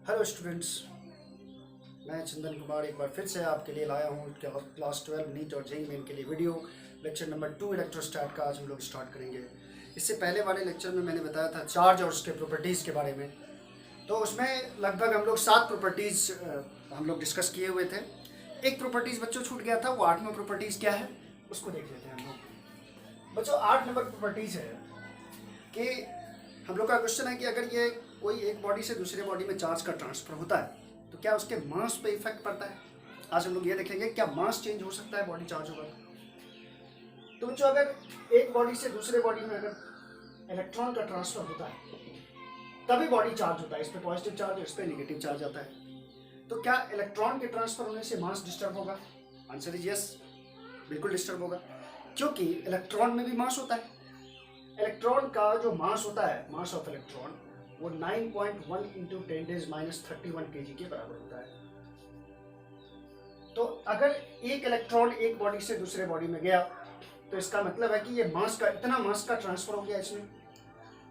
Hello students, मैं चंदन कुमार एक बार फिर से आपके लिए लाया हूँ क्लास 12 नीट और जेईई मेन के लिए वीडियो लेक्चर नंबर 2 इलेक्ट्रोस्टैट का आज हम लोग स्टार्ट करेंगे। इससे पहले वाले लेक्चर में मैंने बताया था चार्ज और उसके प्रॉपर्टीज़ के बारे में। तो उसमें लगभग हम लोग 7 प्रॉपर्टीज़ हम लोग डिस्कस किए हुए थे। एक प्रॉपर्टीज़ बच्चों छूट गया था, वो 8वां प्रॉपर्टीज़ क्या है उसको देख लेते हैं हम लोग। बच्चों 8 नंबर प्रॉपर्टीज़ है कि हम लोग का क्वेश्चन है कि अगर ये कोई एक बॉडी से दूसरे बॉडी में चार्ज का ट्रांसफर होता है तो क्या उसके मास पे इफेक्ट पड़ता है। आज हम लोग ये देखेंगे क्या मास चेंज हो सकता है बॉडी चार्ज होगा। तो बच्चों अगर एक बॉडी से दूसरे बॉडी में अगर इलेक्ट्रॉन का ट्रांसफर होता है तभी बॉडी चार्ज होता है। इस पे पॉजिटिव चार्ज और इस पे नेगेटिव चार्ज आता है। तो क्या इलेक्ट्रॉन के ट्रांसफर होने से मास डिस्टर्ब होगा? आंसर इज यस, बिल्कुल डिस्टर्ब होगा, क्योंकि इलेक्ट्रॉन में भी मास होता है। इलेक्ट्रॉन का जो मास होता है, मास ऑफ इलेक्ट्रॉन, वो 9.1 इंटू 10⁻31 kg के बराबर होता है। तो अगर एक इलेक्ट्रॉन एक बॉडी से दूसरे बॉडी में गया तो इसका मतलब है कि ये मास का इतना मास का ट्रांसफर हो गया इसमें।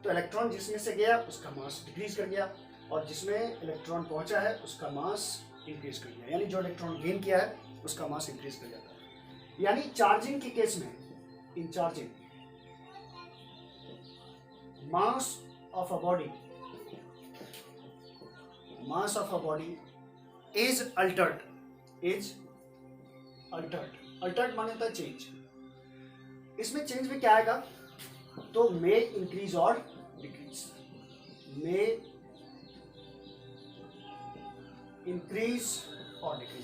तो इलेक्ट्रॉन जिसमें से गया उसका मास डिक्रीज कर गया और जिसमें इलेक्ट्रॉन पहुंचा है उसका मास इंक्रीज कर गया, यानी जो इलेक्ट्रॉन गेन किया है उसका मास इंक्रीज कर जाता है। यानी चार्जिंग के केस में, in charging, mass of a body is altered माने होता है चेंज। इसमें चेंज में क्या आएगा? तो मे इंक्रीज और डिक्रीज,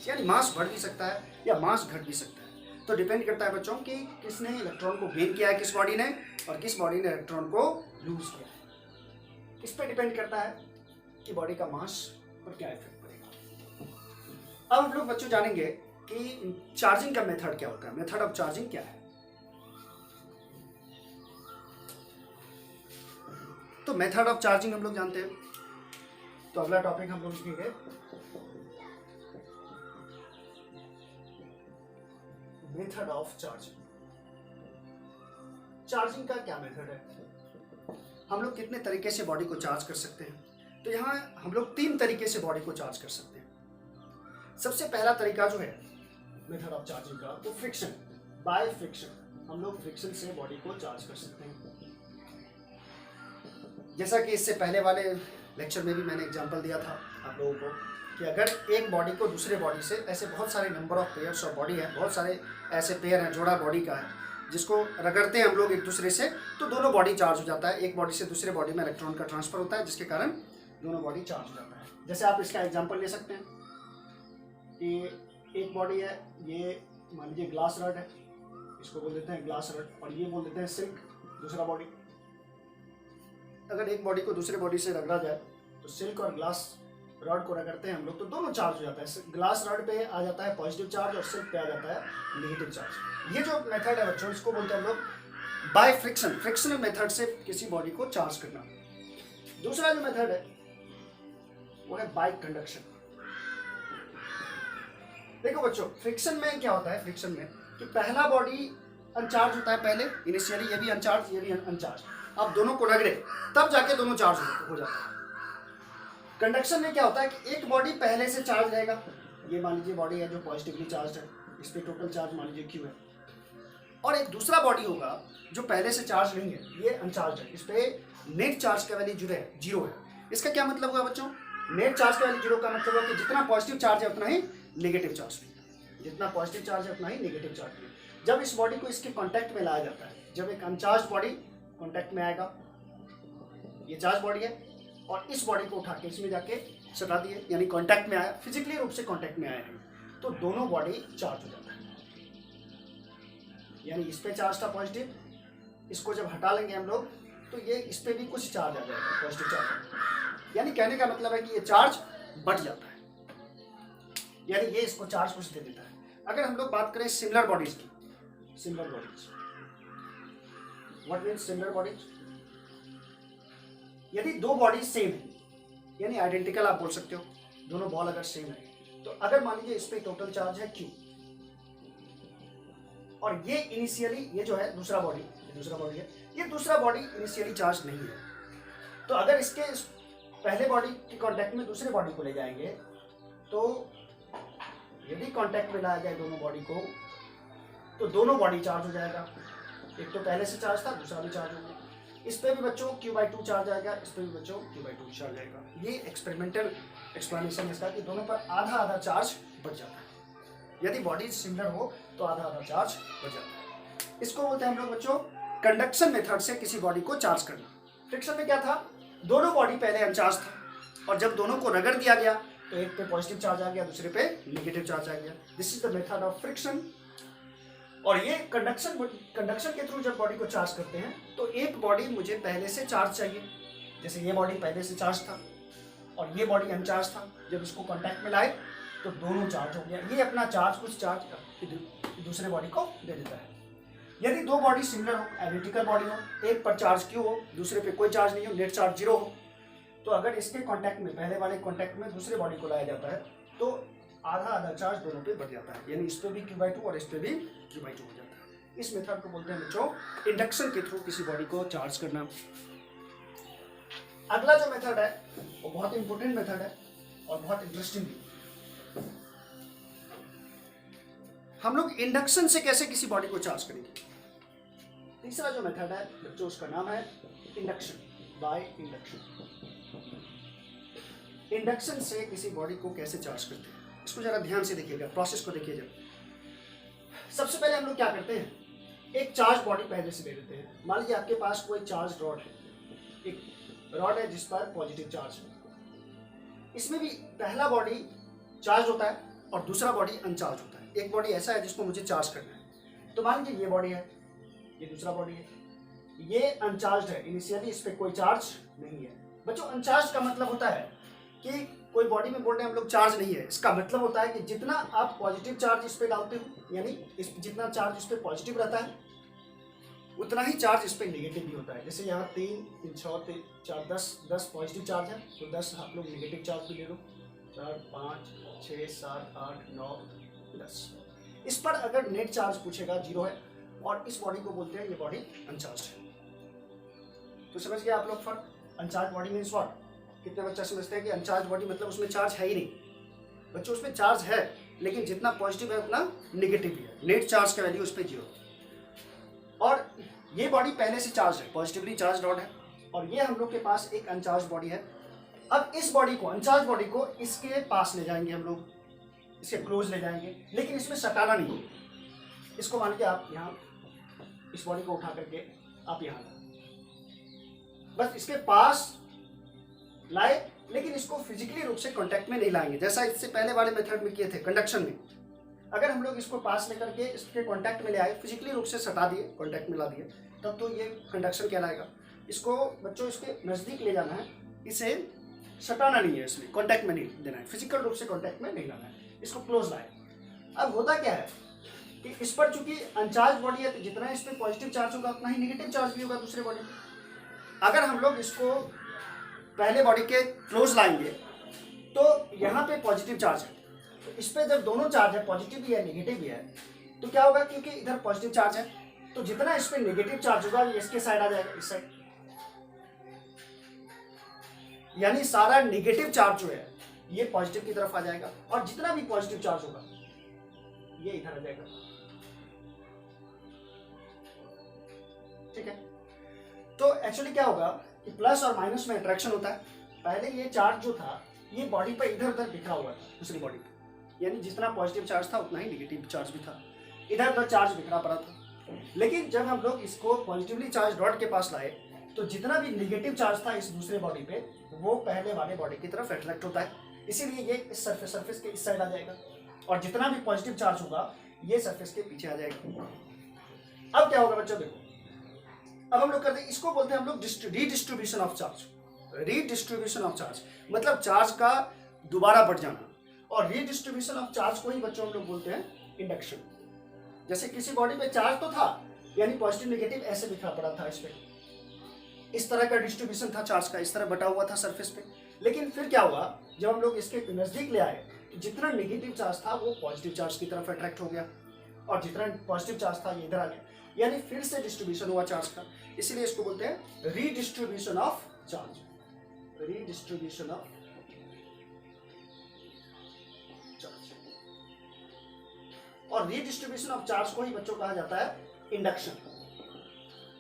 यानी मास बढ़ भी सकता है या मास घट भी सकता है। तो डिपेंड करता है बच्चों कि किसने इलेक्ट्रॉन को गेन किया है, किस बॉडी ने, और किस बॉडी ने इलेक्ट्रॉन को लूज किया है। इस पर डिपेंड करता है कि बॉडी का मास पर क्या इफेक्ट पड़ेगा। अब हम लोग बच्चों जानेंगे कि चार्जिंग का मेथड क्या होता है, मेथड ऑफ चार्जिंग क्या है। तो मेथड ऑफ चार्जिंग हम लोग जानते हैं। तो अगला टॉपिक हम लोग लिखेंगे मेथड ऑफ चार्जिंग। चार्जिंग का क्या मेथड है, हम लोग कितने तरीके से बॉडी को चार्ज कर सकते हैं। तो यहाँ हम लोग 3 तरीके से बॉडी को चार्ज कर सकते हैं। सबसे पहला तरीका जो है मेथड ऑफ चार्जिंग का, वो फ्रिक्शन, बाय फ्रिक्शन। हम लोग फ्रिक्शन से बॉडी को चार्ज कर सकते हैं। जैसा कि इससे पहले वाले लेक्चर में भी मैंने एग्जांपल दिया था आप लोगों को कि अगर एक बॉडी को दूसरे बॉडी से, ऐसे बहुत सारे number of pairs of body है, बहुत सारे ऐसे पेयर हैं, जोड़ा बॉडी का है, जिसको रगड़ते हैं हम लोग एक दूसरे से, तो दोनों बॉडी चार्ज हो जाता है। एक बॉडी से दूसरे बॉडी में इलेक्ट्रॉन का ट्रांसफर होता है जिसके कारण दोनों बॉडी चार्ज हो जाता है। जैसे आप इसका एग्जांपल ले सकते हैं कि एक बॉडी है, ये मान लीजिए ग्लास रड है, इसको बोल देते हैं ग्लास रड, और ये बोल देते हैं सिल्क, दूसरा बॉडी। अगर एक बॉडी को दूसरे बॉडी से रगड़ा जाए तो सिल्क और ग्लास रड को रगड़ते हैं हम लोग तो दोनों चार्ज हो जाता है। ग्लास रड पे आ जाता है पॉजिटिव चार्ज और सिल्क पे आ जाता है नेगेटिव चार्ज। ये जो मेथड है बच्चों, इसको बोलते हैं हम लोग बाय फ्रिक्शन, फ्रिक्शनल मेथड से किसी बॉडी को चार्ज करना। दूसरा जो मेथड है वो है बाय कंडक्शन। देखो बच्चों, फ्रिक्शन में क्या होता है, फ्रिक्शन में कि पहला बॉडी अनचार्ज होता है पहले इनिशियली, ये भी अनचार्ज, ये भी अनचार्ज। आप दोनों को रगड़े तब जाके दोनों चार्ज हो जाता है। कंडक्शन में क्या होता है कि एक बॉडी पहले से चार्ज रहेगा, ये मान लीजिए बॉडी है जो पॉजिटिवली चार्ज है, इस पे टोटल चार्ज मान लीजिए Q है, और एक दूसरा बॉडी होगा जो पहले से चार्ज नहीं है, ये अनचार्ज है, इस पे नेट चार्ज का वैल्यू जीरो है। इसका क्या मतलब हुआ बच्चों? नेट चार्ज का वैल्यू जीरो का मतलब हुआ कि जितना पॉजिटिव चार्ज है उतना ही नेगेटिव चार्ज भी है, जितना पॉजिटिव चार्ज है उतना ही नेगेटिव चार्ज भी है। जब इस बॉडी को इसके कॉन्टैक्ट में लाया जाता है, जब एक अनचार्ज बॉडी कॉन्टैक्ट में आएगा, ये चार्ज बॉडी है, और इस बॉडी को उठा के इसमें जाके सटा दिए, यानी कांटेक्ट में आया, फिजिकली रूप से कांटेक्ट में आया है, तो दोनों बॉडी चार्ज हो जाता है। यानी इस पे चार्ज था पॉजिटिव, इसको जब हटा लेंगे हम लोग तो ये इस पे भी कुछ चार्ज आ जाएगा, पॉजिटिव चार्ज। यानी कहने का मतलब है कि ये चार्ज बढ़ जाता है, यानी ये इसको चार्ज कुछ दे देता है। अगर हम लोग बात करें सिमिलर बॉडीज की, similar bodies, what means similar bodies? यदि दो बॉडी सेम है, यानी आइडेंटिकल आप बोल सकते हो, दोनों बॉल अगर सेम है, तो अगर मान लीजिए इस पे टोटल चार्ज है Q और ये इनिशियली, ये जो है दूसरा बॉडी है, ये दूसरा बॉडी इनिशियली चार्ज नहीं है, तो अगर इसके पहले बॉडी के कांटेक्ट में दूसरे बॉडी को ले जाएंगे, तो यदि कांटेक्ट में लाया जाए दोनों बॉडी को, तो दोनों बॉडी चार्ज हो जाएगा। एक तो पहले से चार्ज था, दूसरा भी चार्ज हो गया। इस पे भी बच्चों Q/2 चार्ज आएगा, इस पे भी बच्चों Q/2 चार्ज आएगा। ये एक्सपेरिमेंटल एक्सप्लेनेशन है इसका कि दोनों पर आधा आधा चार्ज बच जाता है। यदि बॉडी सिमिलर हो तो आधा आधा चार्ज बच जाता है। इसको बोलते हैं हम लोग बच्चों कंडक्शन मेथड से किसी बॉडी को चार्ज करना। फ्रिक्शन में क्या था, दोनों बॉडी पहले अनचार्ज था, और जब दोनों को रगड़ दिया गया तो एक पे पॉजिटिव चार्ज आ गया, दूसरे पे नेगेटिव चार्ज आ गया। This is the method of friction. और ये कंडक्शन के थ्रू जब बॉडी को चार्ज करते हैं तो एक बॉडी मुझे पहले से चार्ज चाहिए, जैसे ये बॉडी पहले से चार्ज था और ये बॉडी अनचार्ज था, जब इसको कांटेक्ट में लाए तो दोनों चार्ज हो गया। ये अपना चार्ज कुछ चार्ज दूसरे बॉडी को दे देता है। यदि दो बॉडी सिमिलर हो, आइडेंटिकल बॉडी हो, एक पर चार्ज Q हो, दूसरे पे कोई चार्ज नहीं हो, नेट चार्ज 0 हो, तो अगर इसके कांटेक्ट में, पहले वाले कांटेक्ट में दूसरे बॉडी को लाया जाता है तो आधा आधा चार्ज दोनों पे बढ़ जाता है, यानी इस पे भी Q/2 और इस पे भी Q/2 हो जाता है। इस मेथड को बोलते हैं बच्चों इंडक्शन के थ्रू किसी बॉडी को चार्ज करना। अगला जो मेथड है वो बहुत इंपॉर्टेंट मेथड है और बहुत इंटरेस्टिंग भी। हम लोग इंडक्शन से कैसे किसी बॉडी को चार्ज करेंगे। तीसरा जो मेथड है बच्चों उसका नाम है इंडक्शन बाय इंडक्शन। इंडक्शन से किसी बॉडी को कैसे चार्ज करते हैं, इसको जरा ध्यान से देखिएगा, प्रोसेस को देखिए जरा। सबसे पहले हम लोग क्या करते हैं, एक चार्ज बॉडी पहले से ले लेते हैं। मान लीजिए आपके पास कोई चार्ज रॉड है, एक रॉड है जिस पर पॉजिटिव चार्ज है। इसमें भी पहला बॉडी चार्ज होता है और दूसरा बॉडी अनचार्ज होता है। एक बॉडी ऐसा है जिसको मुझे चार्ज करना है, तो मान लीजिए ये बॉडी है, ये दूसरा बॉडी है, ये अनचार्ज है, इनिशियली इस पे कोई चार्ज नहीं है। बच्चों अनचार्ज का मतलब होता है कि कोई बॉडी में बोल रहे हैं हम लोग चार्ज नहीं है, इसका मतलब होता है कि जितना आप पॉजिटिव चार्ज इस पे डालते हो, यानी जितना चार्ज इस पे पॉजिटिव रहता है उतना ही चार्ज इस पे नेगेटिव भी होता है। जैसे यहाँ 3, 6, 4, 10 पॉजिटिव चार्ज है, तो 10 आप लोग नेगेटिव चार्ज भी ले लो, 4, 5, 6, 7, 8, 9, 10। इस पर अगर नेट चार्ज पूछेगा 0 है, और इस बॉडी को बोलते हैं ये बॉडी अनचार्ज है। तो समझ गए आप लोग फर्क। Uncharged body means what. कितने बच्चा समझते हैं कि अनचार्ज बॉडी मतलब उसमें चार्ज है ही नहीं। बच्चों उसमें चार्ज है, लेकिन जितना पॉजिटिव है उतना नेगेटिव भी है। नेट चार्ज का वैल्यू उस पर 0। और ये बॉडी पहले से चार्ज है, पॉजिटिवली चार्ज रॉड है, और ये हम लोग के पास एक अनचार्ज बॉडी है। अब इस बॉडी को, अनचार्ज बॉडी को इसके पास ले जाएंगे हम लोग, इसके क्लोज ले जाएंगे, लेकिन इसमें सटाना नहीं है। इसको मान के आप यहाँ इस बॉडी को उठा करके आप यहाँ बस इसके पास लाए, लेकिन इसको फिजिकली रूप से कांटेक्ट में नहीं लाएंगे, जैसा इससे पहले वाले मेथड में किए थे कंडक्शन में। अगर हम लोग इसको पास लेकर के इसके कांटेक्ट में ले आए, फिजिकली रूप से सटा दिए, कांटेक्ट में ला दिए, तब तो ये कंडक्शन कहलाएगा। इसको बच्चों इसके नज़दीक ले जाना है, इसे सटाना नहीं है, इसमें कांटेक्ट में नहीं देना है, फिजिकल रूप से कांटेक्ट में नहीं लाना है, इसको क्लोज लाए। अब होता क्या है कि इस पर चूंकि अनचार्ज बॉडी है, तो जितना इस पर पॉजिटिव चार्ज होगा उतना ही नेगेटिव चार्ज भी होगा दूसरे बॉडी पे। अगर हम लोग इसको पहले बॉडी के क्लोज लाएंगे तो यहाँ पे पॉजिटिव चार्ज है, तो इस पे जब दोनों चार्ज है, पॉजिटिव भी है नेगेटिव भी है, तो क्या होगा, क्योंकि इधर पॉजिटिव चार्ज है तो जितना इस पे नेगेटिव चार्ज होगा ये इसके साइड आ जाएगा, इस साइड। यानी सारा नेगेटिव चार्ज जो है ये पॉजिटिव की तरफ आ जाएगा, और जितना भी पॉजिटिव चार्ज होगा ये इधर आ जाएगा। ठीक है, तो एक्चुअली क्या होगा कि प्लस और माइनस में अट्रैक्शन होता है। पहले ये चार्ज जो था ये बॉडी पर इधर उधर बिखरा हुआ था, दूसरी बॉडी पे, यानी जितना पॉजिटिव चार्ज था उतना ही नेगेटिव चार्ज भी था, इधर उधर चार्ज बिखरा पड़ा था। लेकिन जब हम लोग इसको पॉजिटिवली चार्ज रॉड के पास लाए तो जितना भी नेगेटिव चार्ज था इस दूसरे बॉडी पे वो पहले वाले बॉडी की तरफ अट्रैक्ट होता है, इसीलिए ये इस सरफेस के इस साइड आ जाएगा, और जितना भी पॉजिटिव चार्ज होगा ये सरफेस के पीछे आ जाएगा। अब क्या होगा बच्चों, देखो अब हम लोग करते हैं, इसको बोलते हैं हम लोग redistribution of charge. Redistribution of charge मतलब चार्ज का दोबारा बढ़ जाना, और रीडिस्ट्रीब्यूशन ऑफ चार्ज को ही बच्चों हम लोग बोलते हैं इंडक्शन। जैसे किसी बॉडी पे चार्ज तो था, यानी पॉजिटिव नेगेटिव ऐसे बिखरा पड़ा था, इस पे इस तरह का डिस्ट्रीब्यूशन था चार्ज का, इस तरह बटा हुआ था सरफेस पे। लेकिन फिर क्या हुआ, जब हम लोग इसके नजदीक ले आए तो जितना नेगेटिव चार्ज था वो पॉजिटिव चार्ज की तरफ अट्रैक्ट हो गया, और जितना पॉजिटिव चार्ज था ये इधर आ गया, यानी फिर से डिस्ट्रीब्यूशन हुआ चार्ज का। इसीलिए इसको बोलते हैं redistribution of charge. Redistribution of charge. और रीडिस्ट्रीब्यूशन ऑफ चार्ज को ही बच्चों कहा जाता है इंडक्शन,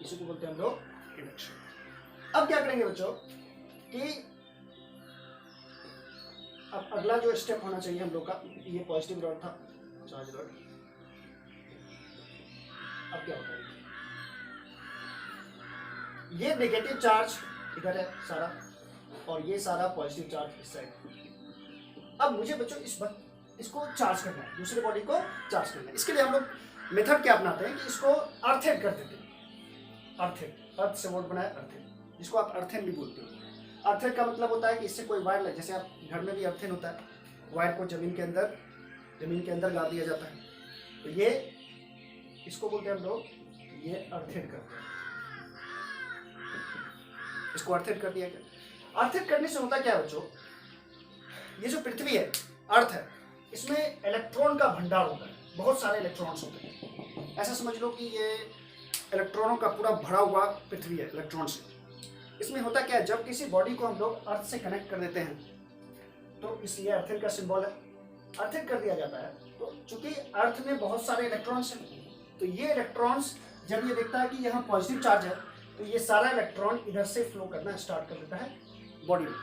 इसी को बोलते हैं हम लोग इंडक्शन। अब क्या करेंगे बच्चों कि अब अगला जो स्टेप होना चाहिए हम लोग का, ये पॉजिटिव रॉड था, चार्ज रॉड। अब क्या होता है, ये नेगेटिव चार्ज इधर है सारा, और ये सारा पॉजिटिव चार्ज इस साइड। अब मुझे बच्चों इसको चार्ज करना है, दूसरे बॉडी को चार्ज करना है। इसके लिए हम लोग मेथड क्या अपनाते हैं कि इसको अर्थेड कर देते हैं। अर्थेड, अर्थ से वर्ड बनाया अर्थेड, जिसको आप अर्थेन भी बोलते हो। अर्थेड का मतलब होता है कि इससे कोई वायर लग, जैसे आप घर में भी अर्थेन होता है, वायर को जमीन के अंदर गाड़ दिया जाता है, तो ये इसको बोलते हैं हम लोग, ये अर्थेड करते हैं, इसको अर्थेड कर दिया गया। अर्थेड करने से होता क्या है बच्चों, ये जो पृथ्वी है, अर्थ है, इसमें इलेक्ट्रॉन का भंडार होता है, बहुत सारे इलेक्ट्रॉन्स होते हैं। ऐसा समझ लो कि ये इलेक्ट्रॉनों का पूरा भरा हुआ पृथ्वी है इलेक्ट्रॉन से। इसमें होता क्या है, जब किसी बॉडी को हम लोग अर्थ से कनेक्ट कर देते हैं तो इसलिए अर्थेड का सिंबल है, अर्थेड कर दिया जाता है। तो चूंकि अर्थ में बहुत सारे इलेक्ट्रॉन्स हैं, तो ये इलेक्ट्रॉन्स जब ये देखता है कि यहाँ पॉजिटिव चार्ज है, तो ये सारा इलेक्ट्रॉन इधर से फ्लो करना स्टार्ट कर देता है बॉडी में,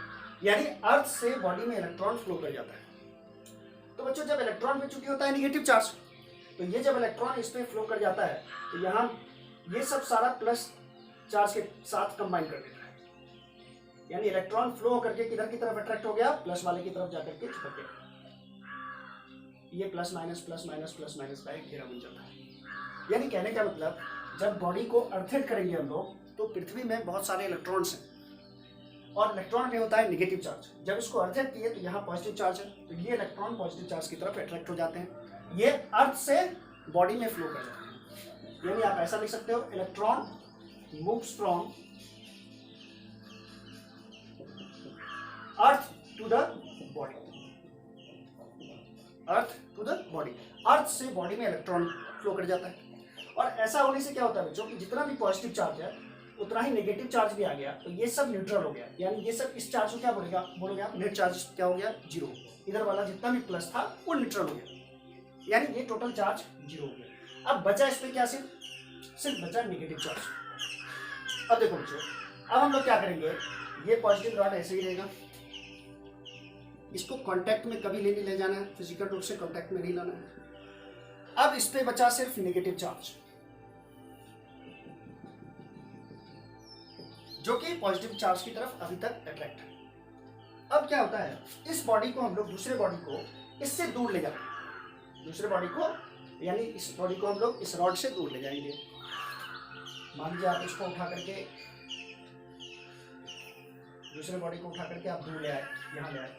यानी अर्थ से बॉडी में इलेक्ट्रॉन फ्लो कर जाता है। तो बच्चों जब इलेक्ट्रॉन में चूंकि होता है नेगेटिव चार्ज, तो ये जब इलेक्ट्रॉन इस पे फ्लो कर जाता है, तो यहाँ ये सब सारा प्लस चार्ज के साथ कंबाइन कर देता है, यानी इलेक्ट्रॉन फ्लो होकर के किधर की तरफ अट्रैक्ट हो गया, प्लस वाले की तरफ जाकर के चिपक गया। ये plus minus plus minus plus minus का एक घेरा बन जाता है। यानी कहने का मतलब, जब बॉडी को अर्थेड करेंगे हम लोग, तो पृथ्वी में बहुत सारे इलेक्ट्रॉन्स हैं, और इलेक्ट्रॉन में होता है नेगेटिव चार्ज। जब इसको अर्थेड किए तो यहाँ पॉजिटिव चार्ज है, तो ये इलेक्ट्रॉन पॉजिटिव चार्ज की तरफ अट्रैक्ट हो जाते हैं, ये अर्थ से बॉडी में फ्लो कर जाते हैं। यानी आप ऐसा लिख सकते हो, electron moves from earth to the body, earth to the body, earth से बॉडी में इलेक्ट्रॉन फ्लो कर जाता है। और ऐसा होने से क्या होता है बच्चों कि जितना भी पॉजिटिव चार्ज है उतना ही नेगेटिव चार्ज भी आ गया, तो ये सब न्यूट्रल हो गया, यानी ये सब इस चार्ज को क्या बोलोगे आप, नेट चार्ज क्या हो गया, जीरो। इधर वाला जितना भी प्लस था वो न्यूट्रल हो गया, यानी ये टोटल चार्ज जीरो हो गया। अब बचा इस पे क्या, सिर्फ बचा नेगेटिव चार्ज। अब देखो बच्चों, अब हम लोग क्या करेंगे, ये पॉजिटिव रॉड ऐसे ही रहेगा, इसको कांटेक्ट में कभी नहीं ले जाना है, फिजिकल रूप से कांटेक्ट में नहीं लाना है। अब इस पे बचा सिर्फ नेगेटिव चार्ज, जो कि पॉजिटिव चार्ज की तरफ अभी तक अट्रैक्ट है। अब क्या होता है, इस बॉडी को हम लोग दूसरे बॉडी को इससे दूर ले जाते हैं, दूसरे बॉडी को, यानी इस बॉडी को हम लोग इस रॉड से दूर ले जाएंगे। मान लीजिए आप इसको उठा करके, दूसरे बॉडी को उठा करके आप दूर ले आए, यहाँ ले आए।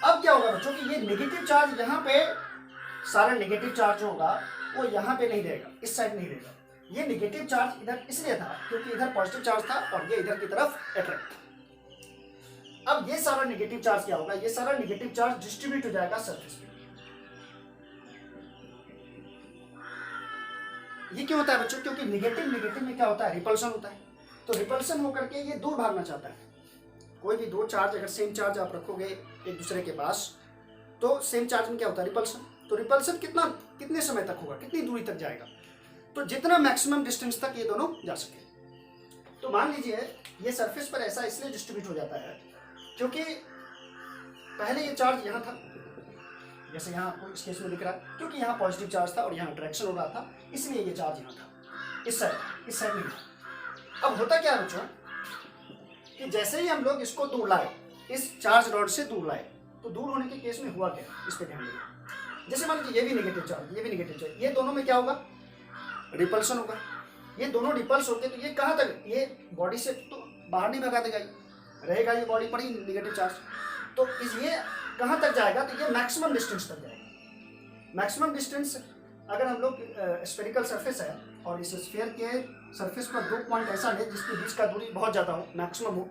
अब क्या होगा बच्चों कि ये नेगेटिव चार्ज, यहाँ पे सारा नेगेटिव चार्ज होगा वो यहाँ पे नहीं रहेगा, इस साइड नहीं रहेगा। ये नेगेटिव चार्ज इधर इसलिए था क्योंकि इधर पॉजिटिव चार्ज था और ये इधर की तरफ अट्रैक्ट था। अब ये सारा नेगेटिव चार्ज क्या होगा, ये सारा नेगेटिव चार्ज डिस्ट्रीब्यूट हो जाएगा सरफेस पे। ये क्यों होता है बच्चों, क्योंकि नेगेटिव में क्या होता है, रिपल्सन होता है। तो रिपल्सन होकर के ये दूर भागना चाहता है। कोई भी दो चार्ज, अगर सेम चार्ज आप रखोगे एक दूसरे के पास, तो सेम चार्ज में क्या होता है, रिपल्सन। तो रिपल्सन कितने समय तक होगा, कितनी दूरी तक जाएगा, तो जितना मैक्सिमम डिस्टेंस तक ये दोनों जा सके। तो मान लीजिए ये सरफेस पर ऐसा इसलिए डिस्ट्रीब्यूट हो जाता है क्योंकि पहले ये चार्ज यहाँ था, जैसे यहाँ आपको इस केस में दिख रहा है, क्योंकि यहाँ पॉजिटिव चार्ज था और यहाँ अट्रैक्शन हो रहा था, इसलिए ये चार्ज यहाँ था, इस साइड में था। अब होता क्या है बच्चों कि जैसे ही हम लोग इसको दूर लाए, इस चार्ज रॉड से दूर लाए, तो दूर होने के केस में हुआ क्या, इस पर ध्यान देंगे। जैसे मान लीजिए ये भी नेगेटिव चार्ज, ये भी नेगेटिव चार्ज, ये दोनों में क्या होगा, रिपल्सन होगा। ये दोनों रिपल्स होते तो ये कहाँ तक, ये बॉडी से तो बाहर नहीं भगा देगा, रहेगा ये बॉडी पर ही नेगेटिव चार्ज। तो ये कहाँ तक जाएगा, तो ये मैक्सिमम डिस्टेंस तक जाएगा। मैक्सिमम डिस्टेंस अगर हम लोग स्फेरिकल सरफेस है और इस स्फीयर के सरफेस पर 2 पॉइंट ऐसा है जिसके बीच का दूरी बहुत ज़्यादा हो, मैक्सिमम हो,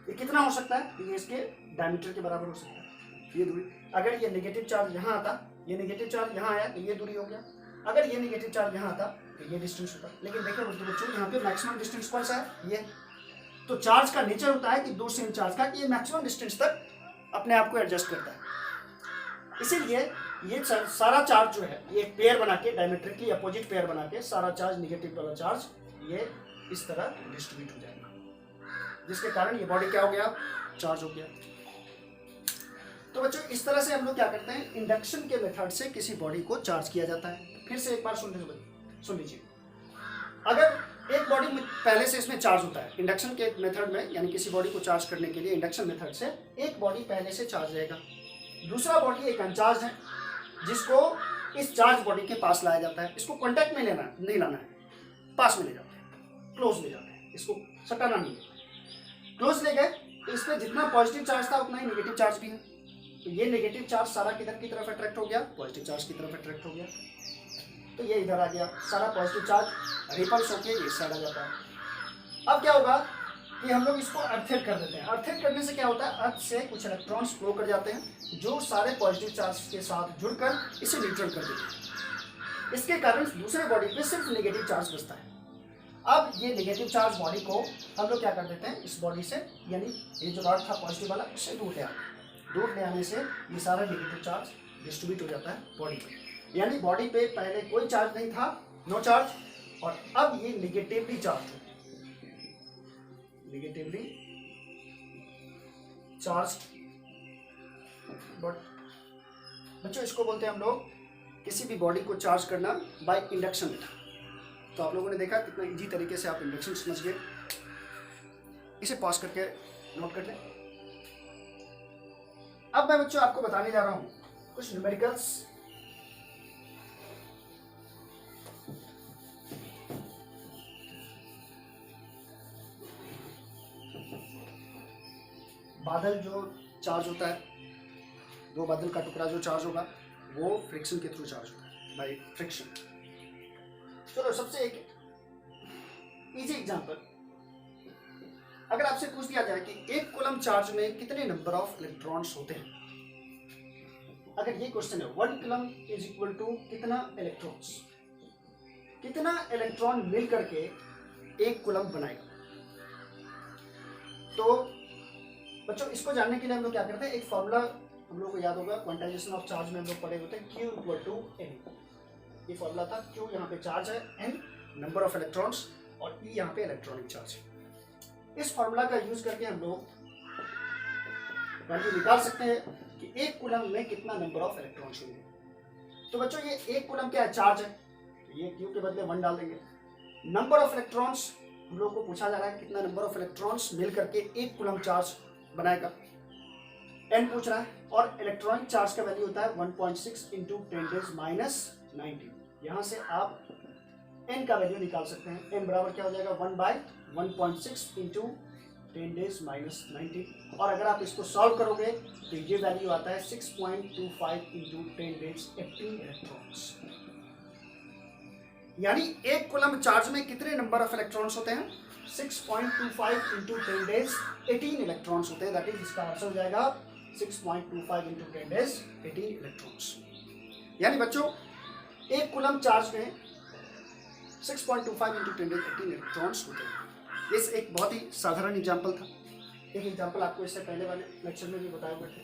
ये कितना हो सकता है, ये इसके डायमीटर के बराबर हो सकता है ये दूरी। अगर ये नेगेटिव चार्ज यहाँ आता, ये नेगेटिव चार्ज यहाँ आया तो ये दूरी हो गया। अगर ये नेगेटिव चार्ज यहाँ आता तो ये डिस्टेंस होता। लेकिन देखो बच्चों, यहाँ पे मैक्सिमम डिस्टेंस कौन सा है, ये तो चार्ज का नेचर होता है कि दो सेम चार्ज का ये मैक्सिमम डिस्टेंस तक अपने आप को एडजस्ट करता है। इसीलिए ये सारा चार्ज जो है ये पेयर बना के डायमेट्रिकली अपोजिट पेयर बना के सारा चार्ज नेगेटिव वाला चार्ज ये इस तरह डिस्ट्रीब्यूट हो जाएगा, जिसके कारण ये बॉडी क्या हो गया, चार्ज हो गया। तो बच्चों इस तरह से हम लोग क्या करते हैं, इंडक्शन के मेथड से किसी बॉडी को चार्ज किया जाता है। फिर से एक बार सुन लीजिए, अगर एक बॉडी में पहले से इसमें चार्ज होता है इंडक्शन के मेथड में, यानी किसी बॉडी को चार्ज करने के लिए इंडक्शन मेथड से एक बॉडी पहले से चार्ज रहेगा, दूसरा बॉडी एक अनचार्ज है जिसको इस चार्ज बॉडी के पास लाया जाता है। इसको कॉन्टैक्ट में नहीं लाना है, पास में ले जाते हैं, क्लोज ले जाते हैं, इसको सटाना नहीं है। क्लोज ले गए तो इसमें जितना पॉजिटिव चार्ज था उतना ही नेगेटिव चार्ज भी है, तो ये नेगेटिव चार्ज सारा किधर की तरफ अट्रैक्ट हो गया, पॉजिटिव चार्ज की तरफ अट्रैक्ट हो गया, तो ये इधर आ गया, सारा पॉजिटिव चार्ज रिपल्स होके ये साइड आ जाता है। अब क्या होगा कि हम लोग इसको अर्थेट कर देते हैं। अर्थेट करने से क्या होता है, अर्थ से कुछ इलेक्ट्रॉन्स फ्लो कर जाते हैं जो सारे पॉजिटिव चार्ज के साथ जुड़कर इसे न्यूट्रल कर देते हैं। इसके कारण दूसरे बॉडी पे सिर्फ नेगेटिव चार्ज बचता है। अब ये नेगेटिव चार्ज बॉडी को हम लोग क्या कर देते हैं, इस बॉडी से यानी ये जो रॉड था पॉजिटिव वाला उससे दूर ले आते हैं। दूर ले आने से ये सारा नेगेटिव चार्ज डिस्ट्रीब्यूट हो जाता है बॉडी पे, यानी बॉडी पे पहले कोई चार्ज नहीं था, नो चार्ज, और अब ये नेगेटिवली चार्ज है, नेगेटिवली चार्ज। बच्चों इसको बोलते हैं हम लोग किसी भी बॉडी को चार्ज करना बाय इंडक्शन मेथड। तो आप लोगों ने देखा कितना इजी तरीके से आप इंडक्शन समझ गए। इसे पॉज करके नोट कर लें। अब मैं बच्चों आपको बताने जा रहा हूं कुछ न्यूमेरिकल्स। बादल जो चार्ज होता है, दो बादल का टुकड़ा जो चार्ज होगा वो फ्रिक्शन के थ्रू चार्ज होता है, बाय फ्रिक्शन। चलो सबसे एक इजी एग्जांपल, अगर आपसे पूछ दिया जाए कि एक कूलम चार्ज में कितने नंबर ऑफ इलेक्ट्रॉन्स होते हैं, अगर ये क्वेश्चन है 1 कूलम इज इक्वल टू कितना इलेक्ट्रॉन्स, कितना इलेक्ट्रॉन मिल करके एक कूलम बनाएगा। तो बच्चों इसको जानने के लिए हम लोग क्या करते हैं, एक फॉर्मूला हम लोग को याद होगा, क्वांटाइजेशन ऑफ चार्ज में हम लोग पढ़े होते हैं, Q इक्वल टू N। ये फॉर्मूला था, Q यहाँ पे चार्ज है, N नंबर ऑफ इलेक्ट्रॉन्स और E यहाँ पे इलेक्ट्रॉनिक चार्ज है। इस फॉर्मूला का यूज करके हम लोग वैल्यू निकाल सकते हैं कि एक कूलम में कितना नंबर ऑफ इलेक्ट्रॉन्स होंगे। तो बच्चों ये एक कूलम क्या है, चार्ज है, तो ये Q के बदले 1 डाल देंगे। नंबर ऑफ इलेक्ट्रॉन्स हम लोग को पूछा जा रहा है कितना नंबर ऑफ इलेक्ट्रॉन्स मिल करके एक कूलम चार्ज बनाएगा, N पूछ रहा है, और इलेक्ट्रॉनिक चार्ज का वैल्यू होता है 1.6 इंटू 10⁻⁹। यहाँ से आप N का वैल्यू निकाल सकते हैं। N बराबर क्या हो जाएगा, 1/1.6 इंटू 10⁻⁹। और अगर आप इसको सॉल्व करोगे तो ये वैल्यू आता है 6.25 इंटू 10⁻18 इलेक्ट्रॉन्स। यानी एक कूलम चार्ज में कितने नंबर ऑफ इलेक्ट्रॉन्स होते हैं, 6.25 इंटू 10⁻18 इलेक्ट्रॉन्स होते हैं। दैट इज इसका आंसर हो जाएगा 6.25 इंटू 10⁻18 इलेक्ट्रॉन्स। यानी बच्चों एक कूलम चार्ज में 6.25 इंटू 10⁻18 इलेक्ट्रॉन्स होते हैं। ये एक बहुत ही साधारण एग्जाम्पल था। एक एग्जाम्पल आपको इससे पहले वाले लेक्चर में भी बताए हुए थे।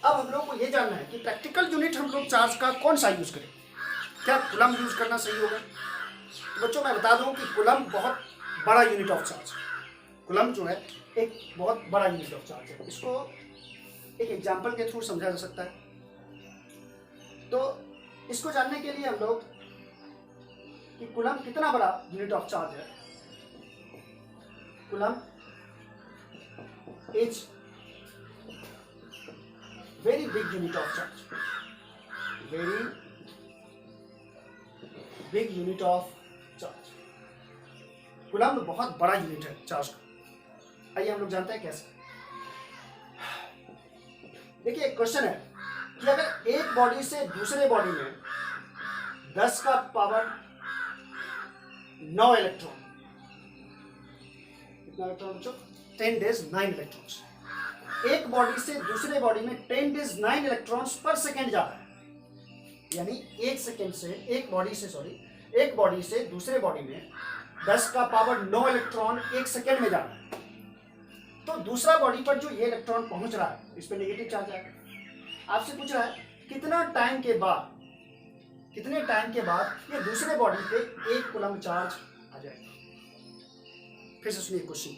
अब हम लोग को ये जानना है कि प्रैक्टिकल यूनिट हम लोग चार्ज का कौन सा यूज करें, क्या कूलम यूज करना सही होगा। तो बच्चों मैं बता दूं कि कूलम बहुत बड़ा यूनिट ऑफ चार्ज, कूलम जो है एक बहुत बड़ा यूनिट ऑफ चार्ज है। इसको एक एग्जाम्पल के थ्रू समझा जा सकता है। तो इसको जानने के लिए हम लोग कि कूलम कितना बड़ा यूनिट ऑफ चार्ज है, coulomb is very big unit of charge, very big unit of charge. Coulomb बहुत बड़ा यूनिट है चार्ज का। आइए हम लोग जानते हैं कैसे। देखिए एक क्वेश्चन है कि अगर एक बॉडी से दूसरे बॉडी में 10 का पावर 9 इलेक्ट्रॉन, कितना इलेक्ट्रॉन बच्चों, 10⁻9 इलेक्ट्रॉन्स। एक बॉडी से दूसरे बॉडी में 10⁻9 इलेक्ट्रॉन्स पर सेकेंड जा रहा है। यानी एक सेकेंड से एक बॉडी से दूसरे बॉडी में 10 का पावर 9 इलेक्ट्रॉन 1 सेकेंड में जा रहा है। तो दूसरा बॉडी पर जो ये इलेक्ट्रॉन पहुंच रहा है इस पर नेगेटिव चार्ज आएगा। आपसे पूछ रहा है कितने टाइम के बाद ये दूसरे बॉडी पे 1 कूलम चार्ज आ जाएगा। फिर से सुनिए क्वेश्चन।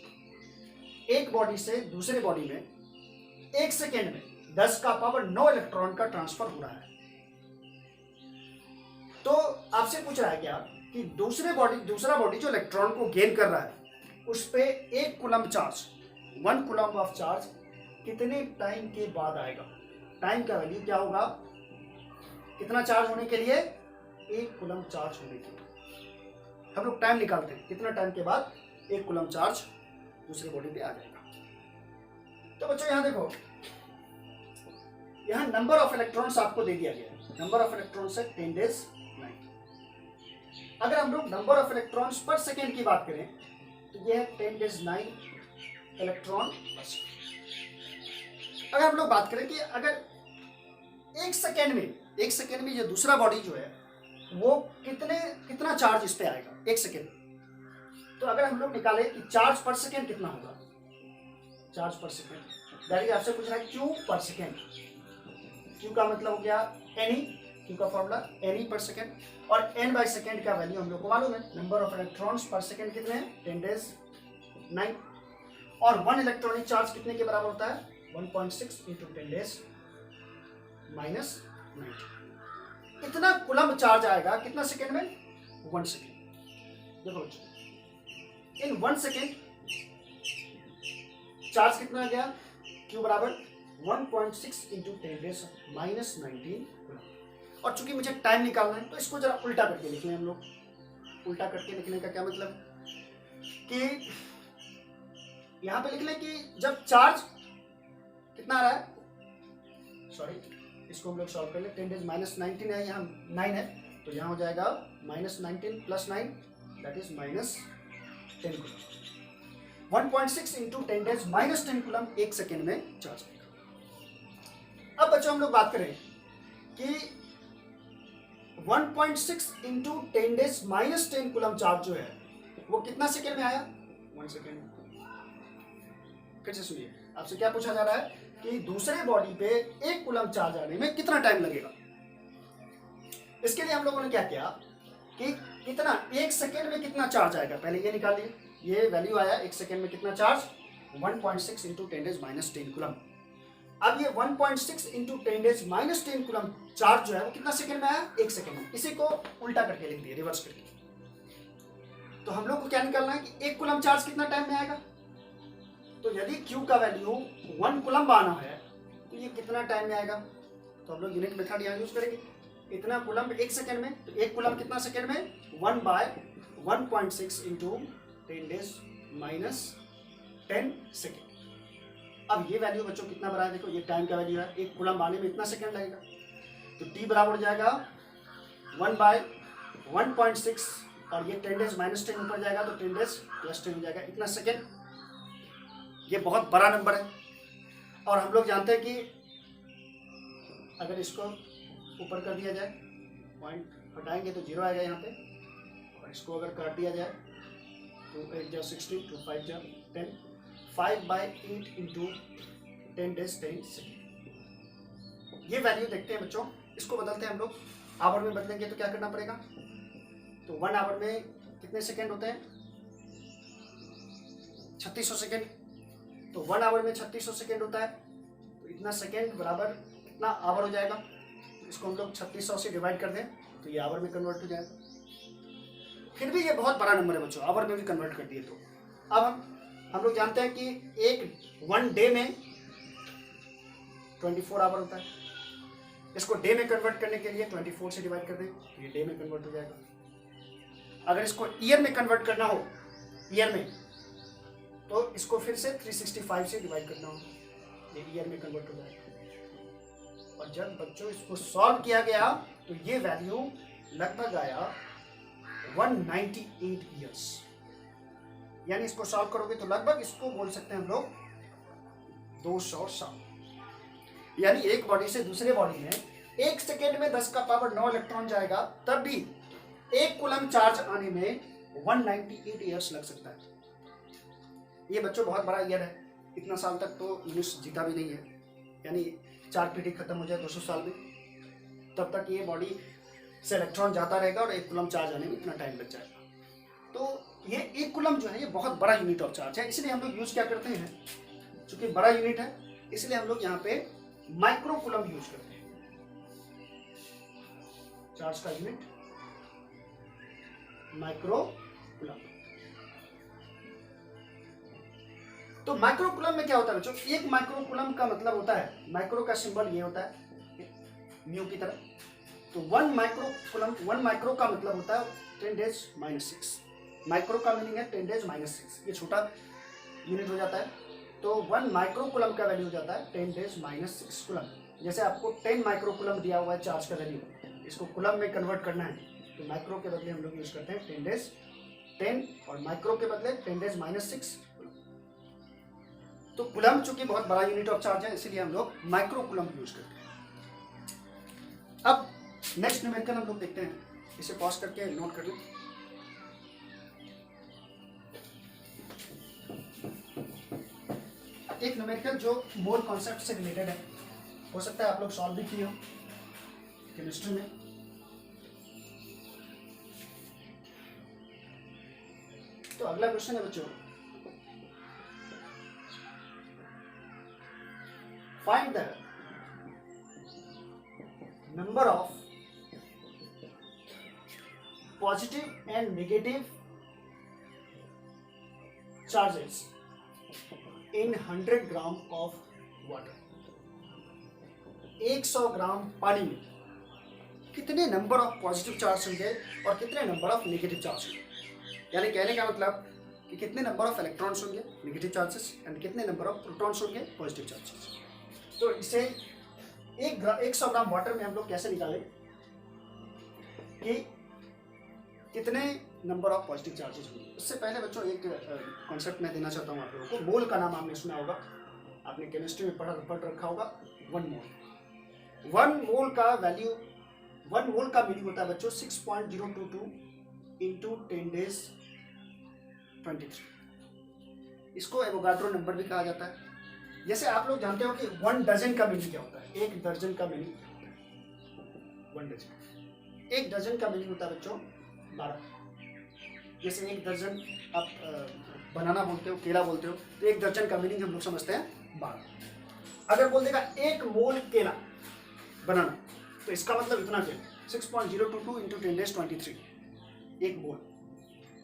एक बॉडी से दूसरे बॉडी में 1 सेकेंड में 10 का पावर 9 इलेक्ट्रॉन का ट्रांसफर हो रहा है। तो आपसे पूछ रहा है क्या कि दूसरा बॉडी जो इलेक्ट्रॉन को गेन कर रहा है उस पे 1 coulomb charge 1 coulomb of charge कितने टाइम के बाद आएगा। टाइम का वैल्यू क्या होगा, कितना चार्ज होने के लिए, 1 कूलम चार्ज होने के लिए हम लोग टाइम निकालते हैं कितना टाइम के बाद 1 कूलम चार्ज दूसरे बॉडी पे आ जाएगा। तो बच्चों यहां देखो, यहां नंबर ऑफ इलेक्ट्रॉन्स आपको दे दिया गया है। नंबर ऑफ इलेक्ट्रॉन्स है 10 डेज 9। अगर हम लोग नंबर ऑफ इलेक्ट्रॉन्स पर सेकेंड की बात करें तो यह है 10 डेज 9 इलेक्ट्रॉन पर सेकेंड। अगर हम लोग बात करें कि अगर 1 सेकेंड में ये दूसरा बॉडी जो है वो कितना चार्ज इस पे आएगा 1 सेकेंड, तो अगर हम लोग निकाले कि चार्ज पर सेकेंड कितना होगा, चार्ज पर सेकेंड डायरेक्ट आपसे पूछ रहा है क्यू पर सेकेंड। क्यू का मतलब हो गया एनी, क्यू का फॉर्मूला एनी पर सेकेंड, और एन बाई सेकेंड का वैल्यू हम लोग को मालूम है। नंबर ऑफ इलेक्ट्रॉन्स पर सेकेंड कितने हैं 10 डेज 9, और 1 इलेक्ट्रॉनिक चार्ज कितने के बराबर होता है 1.6 इंटू 10 डेज माइनस 90। इतना कूलम चार्ज आएगा कितना सेकेंड में 1 सेकेंड। देखो इन 1 सेकेंड चार्ज कितना आ गया, क्यू बराबर 1.6 इंटू 10 डेज माइनस 19 कूलम। और चूंकि मुझे टाइम निकालना है तो इसको जरा उल्टा करके लिख लें हम लोग। उल्टा करके लिखने का क्या मतलब कि यहां पे लिख लें कि जब चार्ज कितना आ रहा है, सॉरी इसको हम लोग सॉल्व कर ले। 10 डेज माइनस 19 है, यहाँ 9 है तो यहाँ हो जाएगा minus 19 plus 9 that is minus 10 coulomb. 1.6 into 10 days minus 10 coulomb 1 second में चार्ज आएगा। अब बच्चों हम लोग बात करें कि 1.6 into 10 days minus 10 coulomb charge जो है वो कितना सेकेंड में आया 1 सेकेंड में। फिर से सुनिए, आपसे क्या पूछा जा रहा है कि दूसरे बॉडी पे 1 कूलम चार्ज आने में कितना टाइम लगेगा। इसके लिए हम लोगों ने क्या किया कि कितना 1 सेकेंड में कितना चार्ज आएगा पहले ये निकाल लिए। ये वैल्यू आया 1 सेकेंड में कितना charge 1.6 into 10 days minus 10 coulomb. अब ये 1.6 into 10 days minus 10 coulomb charge जो है वो कितना सेकेंड में आया 1 सेकेंड में। इसी को उल्टा करके लिख दिया, रिवर्स करके। तो हम लोग को क्या निकालना है कि 1 कूलम चार्ज कितना टाइम में आएगा। तो यदि Q का वैल्यू 1 कूलम आना है तो ये कितना टाइम में आएगा, तो हम लोग यूनिट मेथड यहाँ यूज करेंगे। इतना कूलम 1 सेकेंड में, तो 1 कूलम कितना सेकेंड में 1 by 1.6 into 10 days minus 10 second. अब ये वैल्यू बच्चों कितना बना है, देखो ये टाइम का वैल्यू है। 1 कूलम आने में इतना सेकेंड लगेगा, तो T बराबर हो जाएगा 1 बाय 1.6 और ये 10 डेज माइनस 10 ऊपर जाएगा तो 10 डेज प्लस 10 हो जाएगा, इतना सेकेंड। ये बहुत बड़ा नंबर है और हम लोग जानते हैं कि अगर इसको ऊपर कर दिया जाए, पॉइंट हटाएंगे तो 0 आएगा यहाँ पे, और इसको अगर काट दिया जाए तो 8 जा 16, 2 5 जा 10, 5 बाई 8 इंटू 10 डेज 10 सेकेंड। ये वैल्यू देखते हैं बच्चों, इसको बदलते हैं हम लोग। आवर में बदलेंगे तो क्या करना पड़ेगा, तो 1 आवर में कितने सेकेंड होते हैं 3600 सेकेंड। तो 1 आवर में 3600 सेकेंड होता है, तो इतना सेकेंड बराबर कितना आवर हो जाएगा। इसको हम लोग 3600 से डिवाइड कर दें तो ये आवर में कन्वर्ट हो जाएगा। फिर भी ये बहुत बड़ा नंबर है बच्चों, आवर में भी कन्वर्ट कर दिए तो। अब हम लोग जानते हैं कि 1 डे में 24 आवर होता है। इसको डे में कन्वर्ट करने के लिए 24 से डिवाइड कर दें तो ये डे में कन्वर्ट हो जाएगा। अगर इसको ईयर में कन्वर्ट करना हो, ईयर में, तो इसको फिर से 365 से डिवाइड करना होगा, ये ईयर में कन्वर्ट हो जाएगा। और जब बच्चों इसको सॉल्व किया गया तो ये वैल्यू लगभग आया 198 ईयर्स। यानी इसको सॉल्व करोगे तो लगभग इसको बोल सकते हैं हम लोग 200 साल। यानी एक बॉडी से दूसरे बॉडी में 1 सेकेंड में 10 का पावर 9 इलेक्ट्रॉन जाएगा, तब भी 1 कूलम चार्ज आने में 198 ईयर्स लग सकता है। ये बच्चों बहुत बड़ा ईयर है, इतना साल तक तो मनुष्य जीता भी नहीं है, यानी 4 पीढ़ी खत्म हो जाए 200 साल में, तब तक ये बॉडी से इलेक्ट्रॉन जाता रहेगा और 1 कूलम चार्ज आने में इतना टाइम लग जाएगा। तो ये 1 कूलम जो है ये बहुत बड़ा यूनिट ऑफ चार्ज है, इसलिए हम लोग यूज क्या करते हैं, चूंकि बड़ा यूनिट है इसलिए हम लोग यहाँ पे माइक्रो कूलम यूज करते हैं। चार्ज का यूनिट माइक्रो कूलम। तो माइक्रो कूलम में क्या होता है बच्चों, 1 माइक्रो कूलम का मतलब होता है, माइक्रो का सिंबल ये होता है म्यू की तरह, तो 1 माइक्रो कूलम, 1 माइक्रो का मतलब होता है 10⁻⁻⁶। माइक्रो का मीनिंग है 10⁻⁻⁶, ये छोटा यूनिट हो जाता है। तो 1 माइक्रो कूलम का वैल्यू हो जाता है 10⁻⁶ कूलम। जैसे आपको 10 माइक्रो कूलम दिया हुआ है चार्ज का वैल्यू, इसको कूलम में कन्वर्ट करना है, तो माइक्रो के बदले हम लोग यूज करते हैं 10 और माइक्रो के बदले 10⁻⁶। तो कूलम चूंकि बहुत बड़ा यूनिट ऑफ चार्ज है इसलिए हम लोग माइक्रो कूलम यूज करते हैं। अब नेक्स्ट न्यूमेरिकल हम लोग देखते हैं, इसे पॉज करके नोट कर लें। एक न्यूमेरिकल जो मोल कॉन्सेप्ट से रिलेटेड है, हो सकता है आप लोग सॉल्व भी किए हो केमिस्ट्री में। तो अगला क्वेश्चन है बच्चों, find the number of positive and negative charges in 100 gram of water. 100 ग्राम पानी में कितने नंबर ऑफ पॉजिटिव चार्ज होंगे और कितने नंबर ऑफ नेगेटिव चार्ज होंगे, यानी कहने का मतलब कि कितने नंबर ऑफ इलेक्ट्रॉन्स होंगे नेगेटिव चार्जेस एंड कितने नंबर ऑफ प्रोटॉन्स होंगे पॉजिटिव चार्जेस। तो इसे 100 ग्राम वाटर में हम लोग कैसे निकालें कि कितने नंबर ऑफ पॉजिटिव चार्जेस होंगे। उससे पहले बच्चों एक कॉन्सेप्ट मैं देना चाहता हूँ आप लोगों को। मोल का नाम आपने सुना होगा, आपने केमिस्ट्री में पढ़ रखा होगा। 1 मोल, 1 मोल का वैल्यू, 1 मोल का मीनिंग होता है बच्चों 6.022 इंटू 10⁻23। इसको एवोगाड्रो नंबर भी कहा जाता है। जैसे आप लोग जानते हो कि 1 डजन का मीनिंग क्या होता है, 1 दर्जन का मीनिंग क्या होता है, 1 डजन। 1 डजन का मीनिंग होता है बच्चों 12। जैसे 1 दर्जन आप बनाना बोलते हो, केला बोलते हो, तो 1 दर्जन का मीनिंग हम लोग समझते हैं 12। अगर बोल देगा 1 मोल केला बनाना, तो इसका मतलब इतना केला 6.022 इंटू 10⁻23, 1 मोल।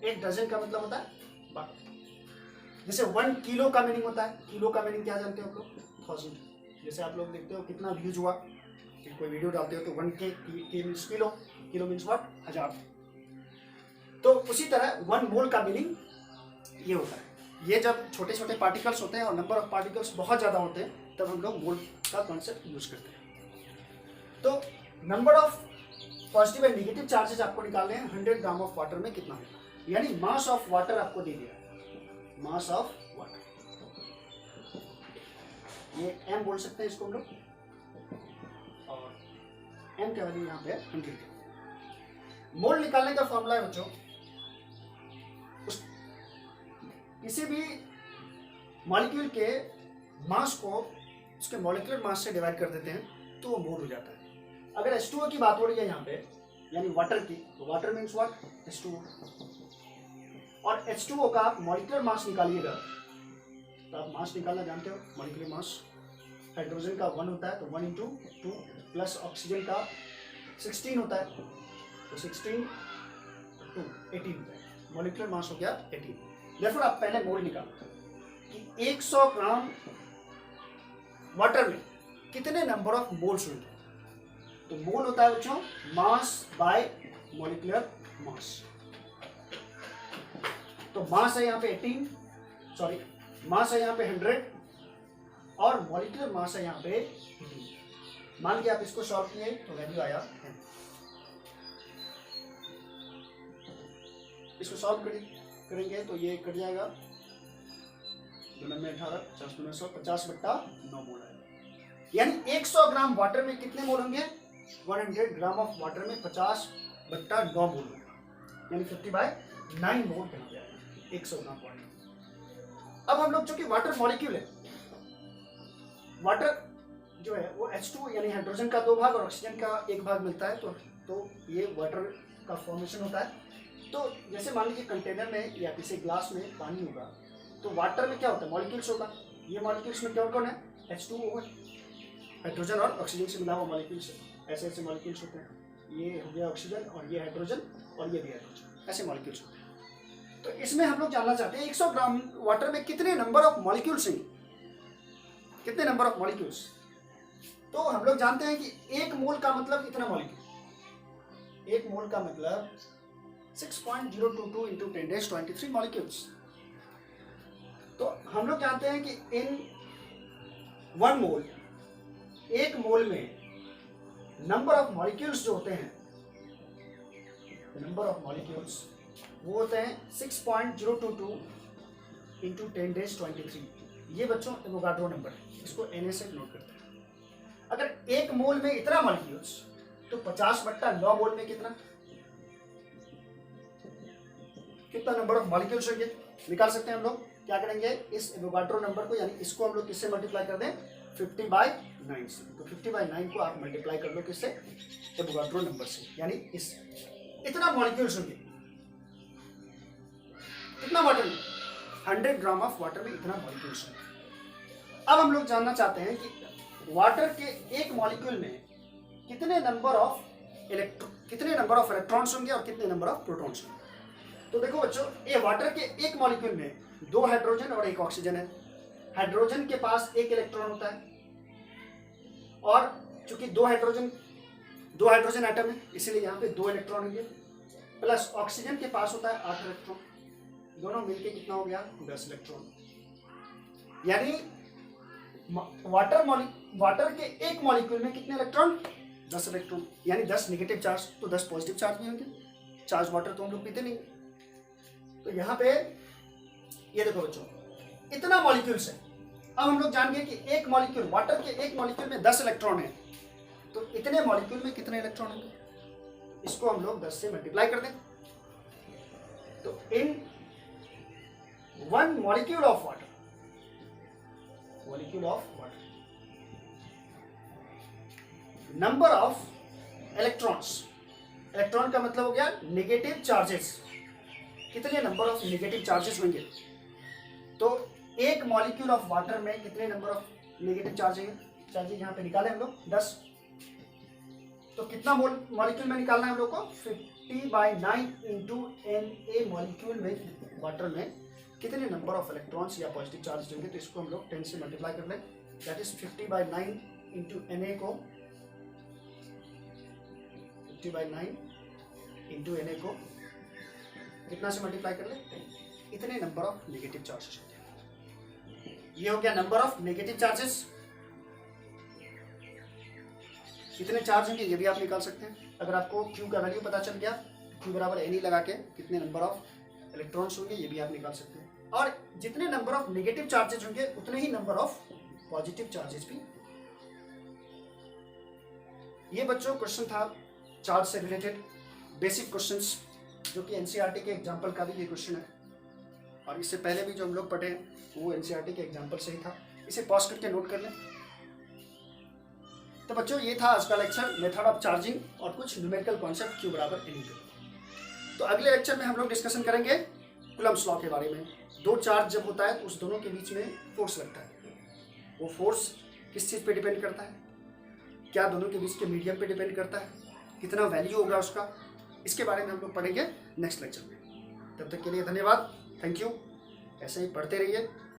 1 डजन का मतलब होता है 12। जैसे 1 किलो का मीनिंग होता है, किलो का मीनिंग क्या जानते हो आप लोग, 1000। जैसे आप लोग देखते हो कितना व्यूज हुआ, कोई वीडियो डालते हो तो 1 के means kilo, kilo means what, 1000। तो उसी तरह 1 मोल का मीनिंग ये होता है। ये जब छोटे छोटे पार्टिकल्स होते हैं और नंबर ऑफ पार्टिकल्स बहुत ज़्यादा होते हैं तब हम लोग मोल का कॉन्सेप्ट यूज करते हैं। तो number of positive and negative charges आपको निकालने हैं 100 ग्राम ऑफ वाटर में कितना होगा, यानी मास ऑफ वाटर आपको दे दिया, मास ऑफ वाटर। ये m बोल सकते हैं इसको हम लोग, और m का वैल्यू यहाँ पे 100। मोल निकालने का फॉर्मूला है बच्चों, किसी भी मॉलिक्यूल के मास को उसके मॉलिक्यूलर मास से डिवाइड कर देते हैं तो वो मोल हो जाता है। अगर H2O की बात हो रही है यहाँ पे, यानी वाटर की, तो वाटर मीन्स व्हाट, H2O। और H2O का आप मॉलिक्यूलर मास निकालिएगा तो आप मास निकालना जानते हो, मॉलिक्यूलर मास। हाइड्रोजन का 1 होता है तो 1 इंटू 2 प्लस ऑक्सीजन का 16 होता है तो 16 2 18 होता है, मॉलिक्यूलर मास हो गया 18। देखो आप पहले मोल निकालो कि 100 ग्राम वाटर में कितने नंबर ऑफ मोल्स होंगे। तो मोल होता है बच्चों मास बाय मॉलिक्यूलर मास। तो मास है यहाँ पे 18, सॉरी मास है यहाँ पे 100 और मॉलिक्यूलर मास है यहाँ पे 18। मान के आप इसको सॉल्व किए तो वैल्यू आया 10। इसको सॉल्व करेंगे तो ये कट जाएगा, 2 में 18, 50 में 100, 50/9 मोल आएगा। यानी 100 ग्राम वाटर में कितने मोल होंगे, 100 ग्राम ऑफ वाटर में 50/9 मोल होगा, यानी 50/9। 9 मोल बना जाएगा 100 ग्राम वाटर। अब हम लोग चूंकि वाटर मॉलिक्यूल है, वाटर जो है वो H2 यानी हाइड्रोजन का 2 भाग और ऑक्सीजन का 1 भाग मिलता है, तो ये वाटर का फॉर्मेशन होता है। तो जैसे मान लीजिए कंटेनर में या किसी ग्लास में पानी होगा, तो वाटर में क्या होता है, मॉलिक्यूल्स होगा। ये मॉलिक्यूल्स में कौन कौन है, H2O हाइड्रोजन और ऑक्सीजन से मिला हुआ मॉलिक्यूल्स, ऐसे ऐसे मॉलिक्यूल्स होते हैं। ये हो गया ऑक्सीजन और ये हाइड्रोजन और ये भी हाइड्रोजन, ऐसे मॉलिक्यूल्स होते हैं। तो इसमें हम लोग जानना चाहते हैं 100 ग्राम वाटर में कितने नंबर ऑफ मॉलिक्यूल्स हैं, कितने नंबर ऑफ मॉलिक्यूल्स। तो हम लोग जानते हैं कि 1 मोल का मतलब इतना मॉलिक्यूल, 1 मोल का मतलब 6.022 इंटू 10⁻³ मॉलिक्यूल्स। तो हम लोग जानते हैं कि इन 1 मोल, 1 मोल में नंबर ऑफ मॉलिक्यूल्स जो होते हैं, नंबर ऑफ मॉलिक्यूल्स वो होते हैं 6.022 इंटू 10⁻²3। ये बच्चों एवोगाड्रो नंबर है, इसको Na से नोट करते हैं। अगर 1 मोल में इतना मॉलिक्यूल्स, तो 50/9 मोल में कितना नंबर ऑफ मॉलिक्यूल्स होंगे, निकाल सकते हैं हम लोग। क्या करेंगे, इस एवोगाड्रो नंबर को यानी इसको हम लोग किससे मल्टीप्लाई कर दें, 50/9 से। तो 50/9 को आप मल्टीप्लाई कर लो किससे, एवोगाड्रो नंबर से, यानी इस इतना मॉलिक्यूल्स होंगे। कितना वाटर में, 100 ग्राम ऑफ वाटर में इतना मॉलिक्यूल्स होंगे। अब हम लोग जानना चाहते हैं कि वाटर के एक मॉलिक्यूल में कितने नंबर ऑफ इलेक्ट्रॉन्स होंगे और कितने नंबर ऑफ प्रोटॉन्स होंगे। तो देखो बच्चों, ये वाटर के एक मॉलिक्यूल में 2 हाइड्रोजन और 1 ऑक्सीजन है। हाइड्रोजन के पास 1 इलेक्ट्रॉन होता है, और चूंकि 2 हाइड्रोजन एटम है, इसीलिए यहाँ पे 2 इलेक्ट्रॉन होंगे, प्लस ऑक्सीजन के पास होता है 8 इलेक्ट्रॉन, दोनों मिलके कितना हो गया, 10 इलेक्ट्रॉन। यानी वाटर के एक मॉलिक्यूल में कितने इलेक्ट्रॉन, 10 इलेक्ट्रॉन, यानी 10 नेगेटिव चार्ज, तो 10 पॉजिटिव चार्ज भी होंगे। चार्ज वाटर तो हम लोग पीते नहीं। तो यहाँ पे ये देखो बच्चों, इतना मॉलिक्यूल्स है। अब हम लोग जान गए कि एक मॉलिक्यूल, वाटर के एक मॉलिक्यूल में 10 इलेक्ट्रॉन है, तो इतने मॉलिक्यूल में कितने इलेक्ट्रॉन होंगे, इसको हम लोग 10 से मल्टीप्लाई कर दें। तो इन 1 molecule of water, number of electrons, electron का मतलब हो गया नेगेटिव चार्जेस, कितने नंबर ऑफ नेगेटिव चार्जेस होंगे। तो एक मॉलिक्यूल ऑफ वाटर में कितने नंबर ऑफ नेगेटिव चार्जेस यहाँ पे निकाले हम लोग, 10। तो कितना मॉलिक्यूल में निकालना है हम लोग को, 50/9 इंटू Na मॉलिक्यूल में, वाटर में कितने नंबर ऑफ इलेक्ट्रॉन्स या पॉजिटिव चार्ज होंगे। तो इसको हम लोग 10 से मल्टीप्लाई कर लें, दैट इज 50/9 इंटू Na को 50/9 इंटू Na को कितना से मल्टीप्लाई कर लें, इतने नंबर ऑफ नेगेटिव चार्जेस होते हैं। ये हो गया नंबर ऑफ नेगेटिव चार्जेस। कितने चार्ज होंगे ये भी आप निकाल सकते हैं। अगर आपको Q का वैल्यू पता चल गया, Q बराबर Na लगा के कितने नंबर ऑफ इलेक्ट्रॉन्स होंगे ये भी आप निकाल सकते हैं। और जितने नंबर ऑफ नेगेटिव चार्जेस होंगे उतने ही नंबर ऑफ पॉजिटिव चार्जेस भी। ये बच्चों क्वेश्चन था चार्ज से रिलेटेड, बेसिक क्वेश्चंस, जो कि एनसीईआरटी के एग्जाम्पल का भी ये क्वेश्चन है, और इससे पहले भी जो हम लोग पढ़े वो एनसीईआरटी के एग्जाम्पल से ही था। इसे पॉज करके नोट कर लें। तो बच्चों ये था आज का लेक्चर, मेथड ऑफ चार्जिंग और कुछ न्यूमेरिकल कॉन्सेप्ट Q बराबर Na। तो अगले लेक्चर में हम लोग डिस्कशन करेंगे कूलम्ब्स लॉ के बारे में। 2 चार्ज जब होता है तो उस दोनों के बीच में फोर्स लगता है। वो फोर्स किस चीज़ पे डिपेंड करता है, क्या दोनों के बीच के मीडियम पे डिपेंड करता है, कितना वैल्यू होगा उसका, इसके बारे में हम लोग पढ़ेंगे नेक्स्ट लेक्चर में। तब तक के लिए धन्यवाद, थैंक यू। ऐसे ही पढ़ते रहिए।